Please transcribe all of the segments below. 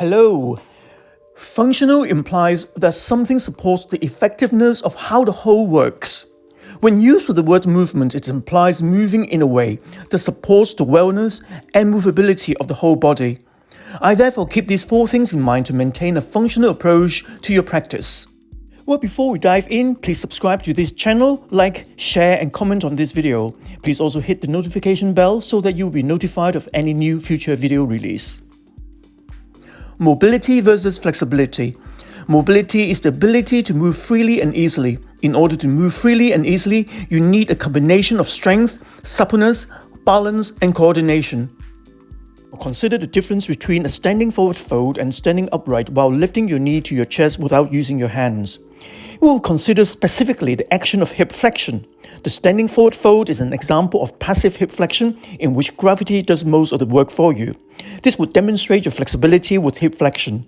Hello. Functional implies that something supports the effectiveness of how the whole works. When used with the word movement, it implies moving in a way that supports the wellness and movability of the whole body. I therefore keep these four things in mind to maintain a functional approach to your practice. Well, before we dive in, please subscribe to this channel, like, share and comment on this video. Please also hit the notification bell so that you will be notified of any new future video release. Mobility versus flexibility. Mobility is the ability to move freely and easily. In order to move freely and easily, you need a combination of strength, suppleness, balance, and coordination. Consider the difference between a standing forward fold and standing upright while lifting your knee to your chest without using your hands. We will consider specifically the action of hip flexion. The standing forward fold is an example of passive hip flexion in which gravity does most of the work for you. This would demonstrate your flexibility with hip flexion.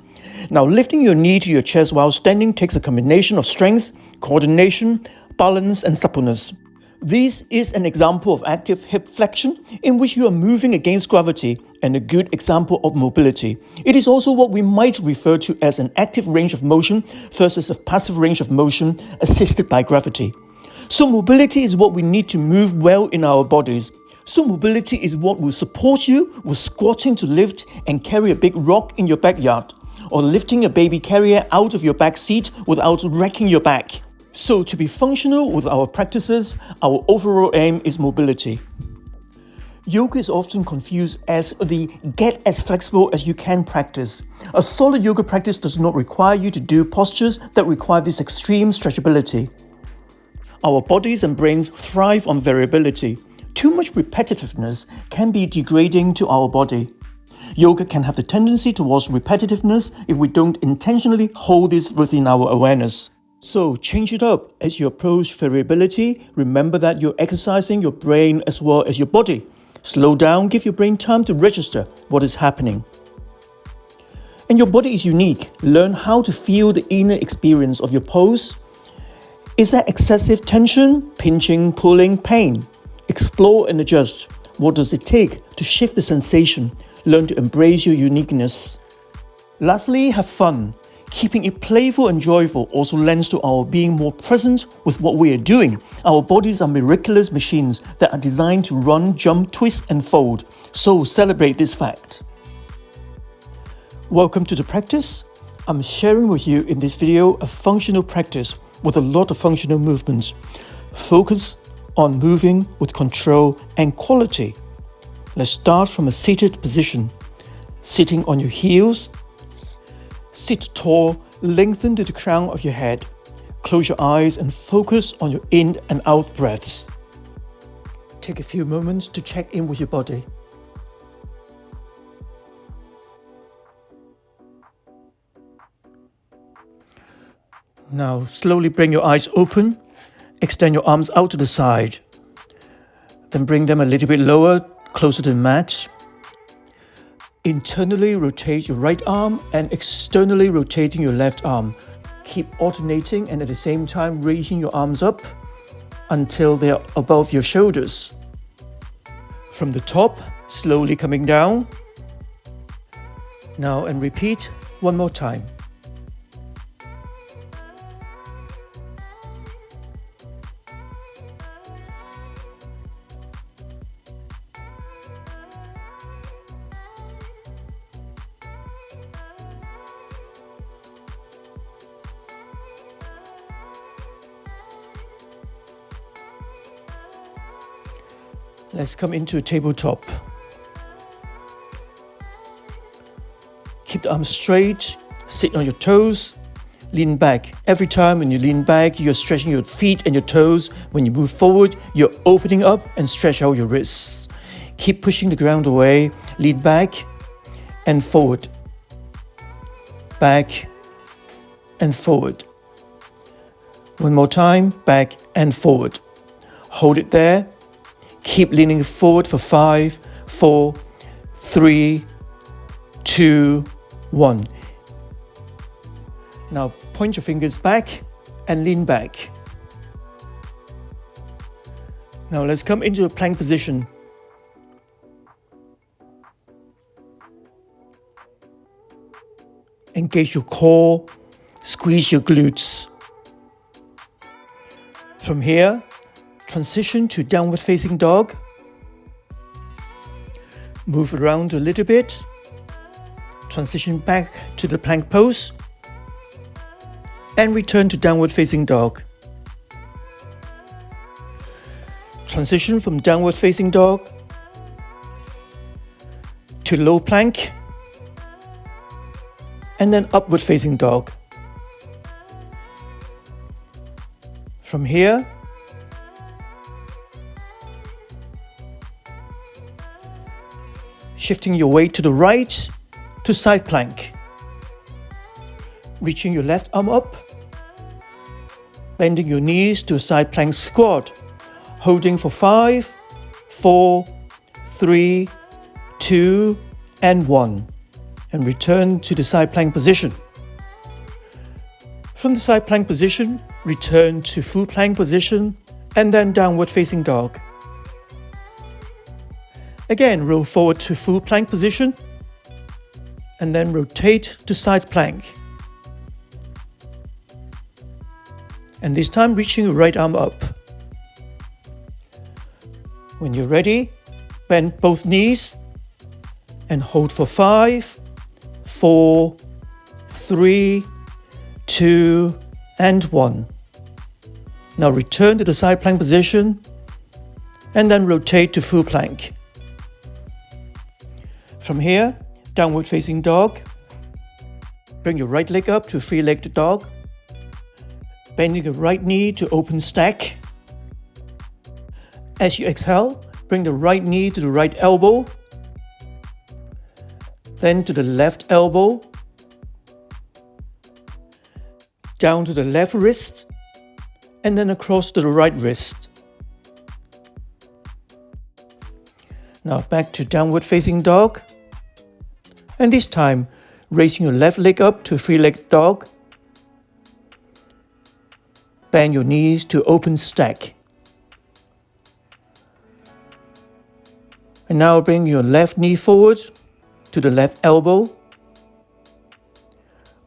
Now, lifting your knee to your chest while standing takes a combination of strength, coordination, balance, and suppleness. This is an example of active hip flexion in which you are moving against gravity and a good example of mobility. It is also what we might refer to as an active range of motion versus a passive range of motion assisted by gravity. So mobility is what we need to move well in our bodies. So mobility is what will support you with squatting to lift and carry a big rock in your backyard, or lifting a baby carrier out of your back seat without wrecking your back. So to be functional with our practices, our overall aim is mobility. Yoga is often confused as the get as flexible as you can practice. A solid yoga practice does not require you to do postures that require this extreme stretchability. Our bodies and brains thrive on variability. Too much repetitiveness can be degrading to our body. Yoga can have the tendency towards repetitiveness if we don't intentionally hold this within our awareness. So change it up as you approach variability. Remember that you're exercising your brain as well as your body. Slow down, give your brain time to register what is happening. And your body is unique. Learn how to feel the inner experience of your pose. Is that excessive tension, pinching, pulling, pain? Explore and adjust. What does it take to shift the sensation? Learn to embrace your uniqueness. Lastly, have fun. Keeping it playful and joyful also lends to our being more present with what we are doing. Our bodies are miraculous machines that are designed to run, jump, twist, and fold. So celebrate this fact. Welcome to the practice. I'm sharing with you in this video a functional practice with a lot of functional movements. Focus on moving with control and quality. Let's start from a seated position. Sitting on your heels. Sit tall, lengthen to the crown of your head. Close your eyes and focus on your in and out breaths. Take a few moments to check in with your body. Now slowly bring your eyes open. Extend your arms out to the side. Then bring them a little bit lower, closer to the mat. Internally rotate your right arm and externally rotating your left arm. Keep alternating and at the same time raising your arms up until they are above your shoulders. From the top, slowly coming down. Now and repeat one more time. Let's come into a tabletop. Keep the arms straight, sit on your toes, lean back. Every time when you lean back, you're stretching your feet and your toes. When you move forward, you're opening up and stretch out your wrists. Keep pushing the ground away, lean back and forward. Back and forward. One more time, back and forward. Hold it there. Keep leaning forward for 5, 4, 3, 2, 1. Now point your fingers back and lean back. Now let's come into a plank position. Engage your core, squeeze your glutes. From here, transition to downward facing dog. Move around a little bit. Transition back to the plank pose. And return to downward facing dog. Transition from downward facing dog to low plank. And then upward facing dog. From here, shifting your weight to the right to side plank. Reaching your left arm up, bending your knees to a side plank squat, holding for 5, 4, 3, 2, and 1. And return to the side plank position. From the side plank position, return to full plank position and then downward facing dog. Again, roll forward to full plank position and then rotate to side plank. And this time reaching your right arm up. When you're ready, bend both knees and hold for 5, 4, 3, 2, and 1. Now return to the side plank position and then rotate to full plank. From here, downward facing dog. Bring your right leg up to three-legged dog. Bending your right knee to open stack. As you exhale, bring the right knee to the right elbow. Then to the left elbow, down to the left wrist, and then across to the right wrist. Now back to downward facing dog. And this time, raising your left leg up to three-legged dog. Bend your knees to open stack. And now bring your left knee forward to the left elbow,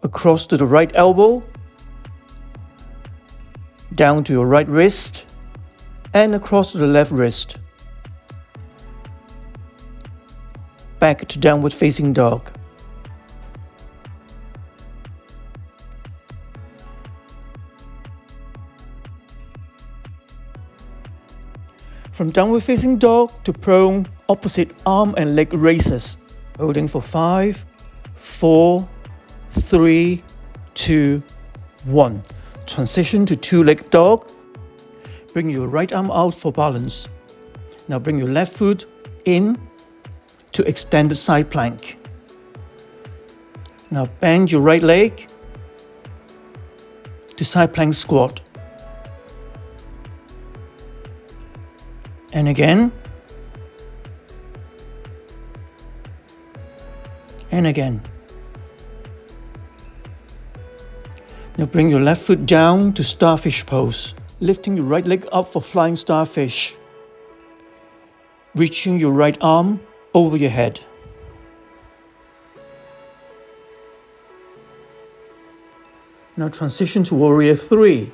across to the right elbow, down to your right wrist, and across to the left wrist. Back to downward facing dog. From downward facing dog to prone, opposite arm and leg raises. Holding for 5, 4, 3, 2, 1. Transition to two-legged dog. Bring your right arm out for balance. Now bring your left foot in to extended side plank. Now bend your right leg to side plank squat. And again. And again. Now bring your left foot down to starfish pose, lifting your right leg up for flying starfish. Reaching your right arm over your head. Now transition to warrior 3.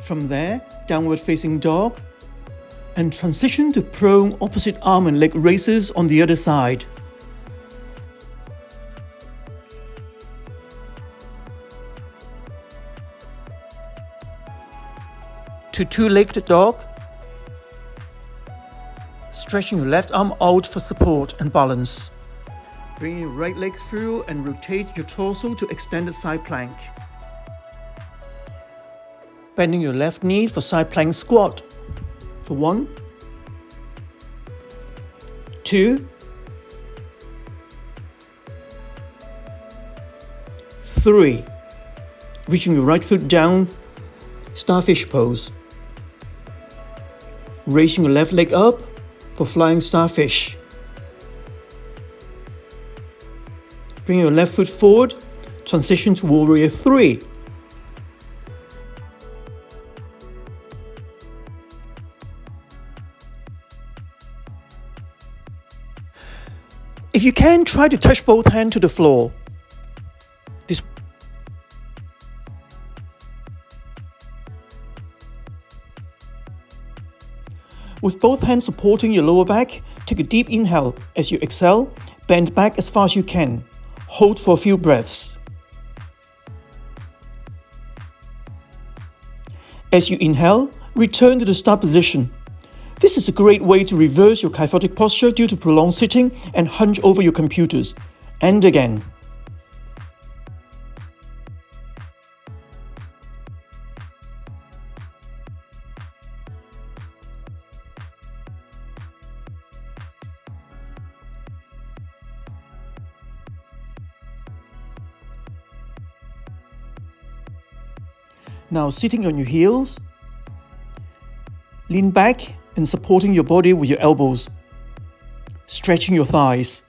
From there, downward facing dog, and transition to prone opposite arm and leg raises on the other side. To two-legged dog, stretching your left arm out for support and balance. Bring your right leg through and rotate your torso to extended side plank. Bending your left knee for side plank squat. For 1, 2, 3. Reaching your right foot down, starfish pose. Raising your left leg up for flying starfish. Bring your left foot forward, transition to Warrior 3. If you can, try to touch both hands to the floor. With both hands supporting your lower back, take a deep inhale. As you exhale, bend back as far as you can. Hold for a few breaths. As you inhale, return to the start position. This is a great way to reverse your kyphotic posture due to prolonged sitting and hunch over your computers. And again. Now sitting on your heels, lean back and supporting your body with your elbows, stretching your thighs.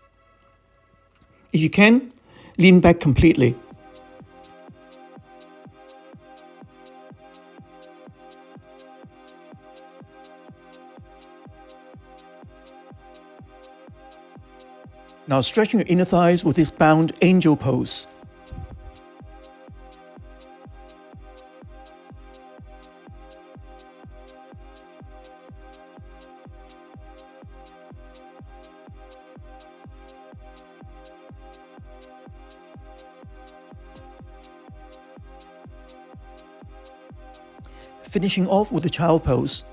If you can, lean back completely. Now stretching your inner thighs with this bound angel pose. Finishing off with the child pose.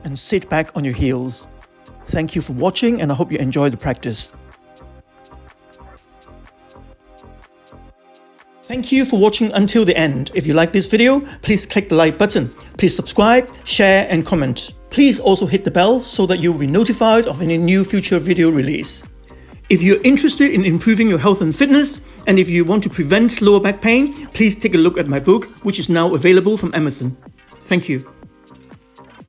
And sit back on your heels. Thank you for watching, and I hope you enjoy the practice. Thank you for watching until the end. If you like this video, please click the like button. Please subscribe, share and comment. Please also hit the bell so that you will be notified of any new future video release. If you're interested in improving your health and fitness, and if you want to prevent lower back pain, please take a look at my book, which is now available from Amazon. Thank you.